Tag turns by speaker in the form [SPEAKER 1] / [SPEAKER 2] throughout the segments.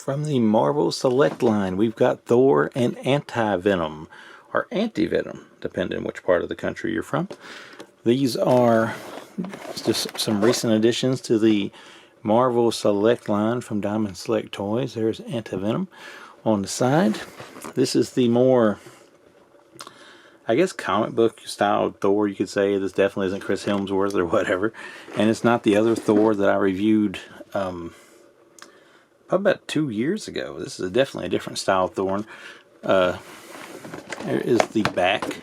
[SPEAKER 1] From the Marvel Select line, we've got Thor and Anti-Venom, or Anti-Venom, depending on which part of the country you're from. These are just some recent additions to the Marvel Select line from Diamond Select Toys. There's Anti-Venom on the side. This is the more, I guess, comic book style Thor, you could say. This definitely isn't Chris Hemsworth or whatever. And it's not the other Thor that I reviewed about 2 years ago. This is definitely a different style Thor. There is the back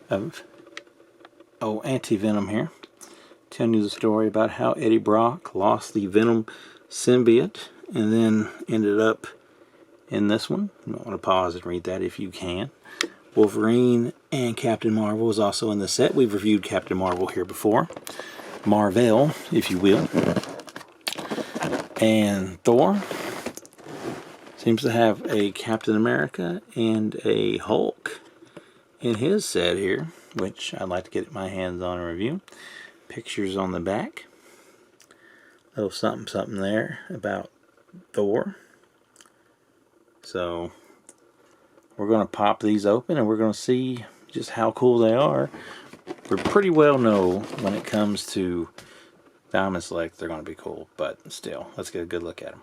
[SPEAKER 1] of Anti-Venom here, telling you the story about how Eddie Brock lost the Venom symbiote and then ended up in this one. You might want to pause and read that if you can. Wolverine and Captain Marvel is also in the set. We've reviewed Captain Marvel here before. Marvel, if you will. And Thor seems to have a Captain America and a Hulk in his set here, which I'd like to get my hands on and review. Pictures on the back. A little something there about Thor. So we're going to pop these open and we're going to see just how cool they are. We pretty well know when it comes to Diamond Select they're going to be cool, but still, let's get a good look at them.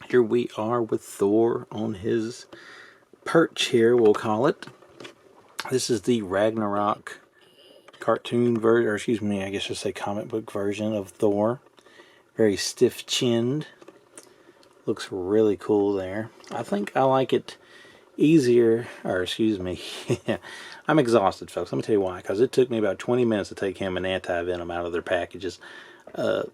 [SPEAKER 1] Here we are with Thor on his perch here, we'll call it. This is the Ragnarok cartoon version, or excuse me, I guess I should say comic book version of Thor. Very stiff-chinned. Looks really cool there. I think I like it easier, or excuse me, I'm exhausted, folks. Let me tell you why. Because it took me about 20 minutes to take him and Anti-Venom out of their packages.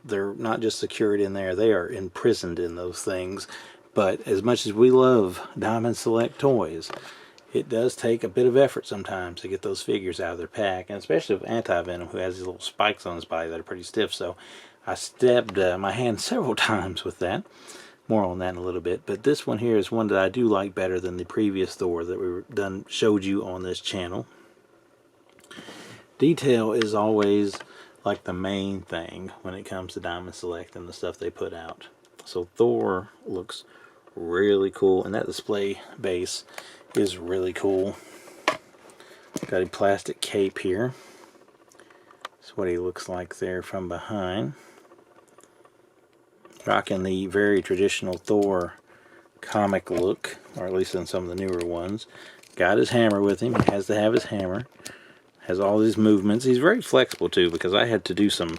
[SPEAKER 1] They're not just secured in there, they are imprisoned in those things. But as much as we love Diamond Select toys, it does take a bit of effort sometimes to get those figures out of their pack, and especially with Anti-Venom, who has these little spikes on his body that are pretty stiff. So I stabbed my hand several times with that. More on that in a little bit, but this one here is one that I do like better than the previous Thor that we showed you on this channel. Detail is always like the main thing when it comes to Diamond Select and the stuff they put out. So Thor looks really cool, and that display base is really cool. Got a plastic cape here. That's what he looks like there from behind. Rocking the very traditional Thor comic look, or at least in some of the newer ones. Got his hammer with him. He has to have his hammer. Has all these movements. He's very flexible too, because I had to do some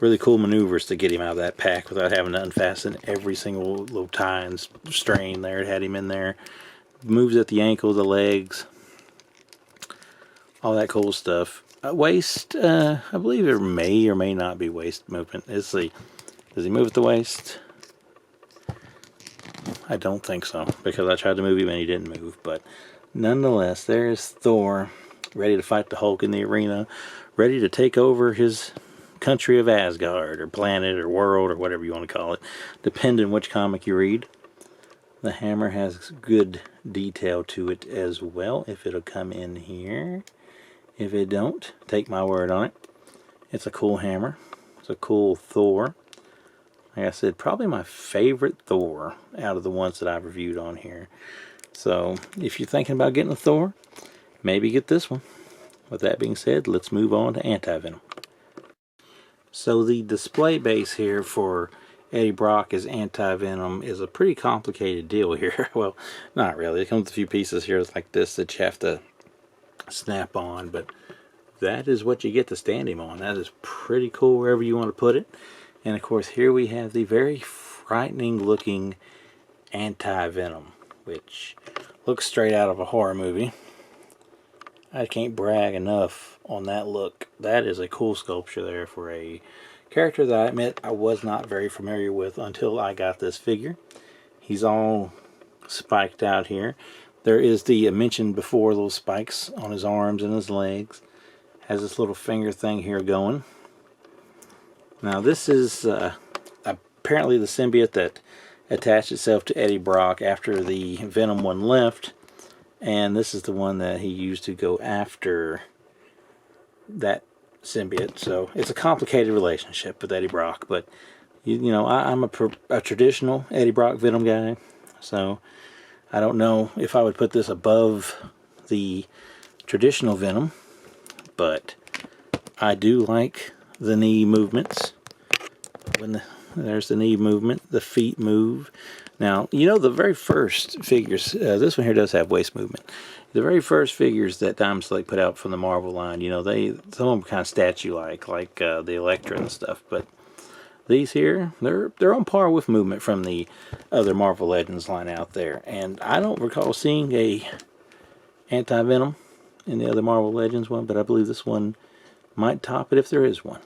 [SPEAKER 1] really cool maneuvers to get him out of that pack without having to unfasten every single little tie and strain there. It had him in there. Moves at the ankle, the legs, all that cool stuff. Waist, I believe it may or may not be waist movement. Let's see. Does he move at the waist? I don't think so, because I tried to move him and he didn't move. But nonetheless, there's Thor, ready to fight the Hulk in the arena, ready to take over his country of Asgard, or planet, or world, or whatever you want to call it, depending which comic you read. The hammer has good detail to it as well, if it'll come in here. If it don't, take my word on it. It's a cool hammer. It's a cool Thor. Like I said, probably my favorite Thor out of the ones that I've reviewed on here. So, if you're thinking about getting a Thor, maybe get this one. With that being said, let's move on to Anti-Venom. So, the display base here for Eddie Brock as Anti-Venom is a pretty complicated deal here. Well, not really. It comes with a few pieces here like this that you have to snap on, but that is what you get to stand him on. That is pretty cool wherever you want to put it. And of course, here we have the very frightening looking Anti-Venom, which looks straight out of a horror movie. I can't brag enough on that look. That is a cool sculpture there for a character that I admit I was not very familiar with until I got this figure. He's all spiked out here. There is the mentioned before little spikes on his arms and his legs. Has this little finger thing here going. Now this is apparently the symbiote that attached itself to Eddie Brock after the Venom one left, and this is the one that he used to go after that symbiote. So it's a complicated relationship with Eddie Brock, but You know, I'm a traditional Eddie Brock Venom guy, so I don't know if I would put this above the traditional Venom, but I do like the knee movements. There's the knee movement, the feet move. Now, you know, the very first figures, this one here does have waist movement. The very first figures that Diamond Select put out from the Marvel line, you know, some of them kind of statue-like, like the Elektra and stuff, but these here, they're on par with movement from the other Marvel Legends line out there. And I don't recall seeing a Anti-Venom in the other Marvel Legends one, but I believe this one might top it if there is one.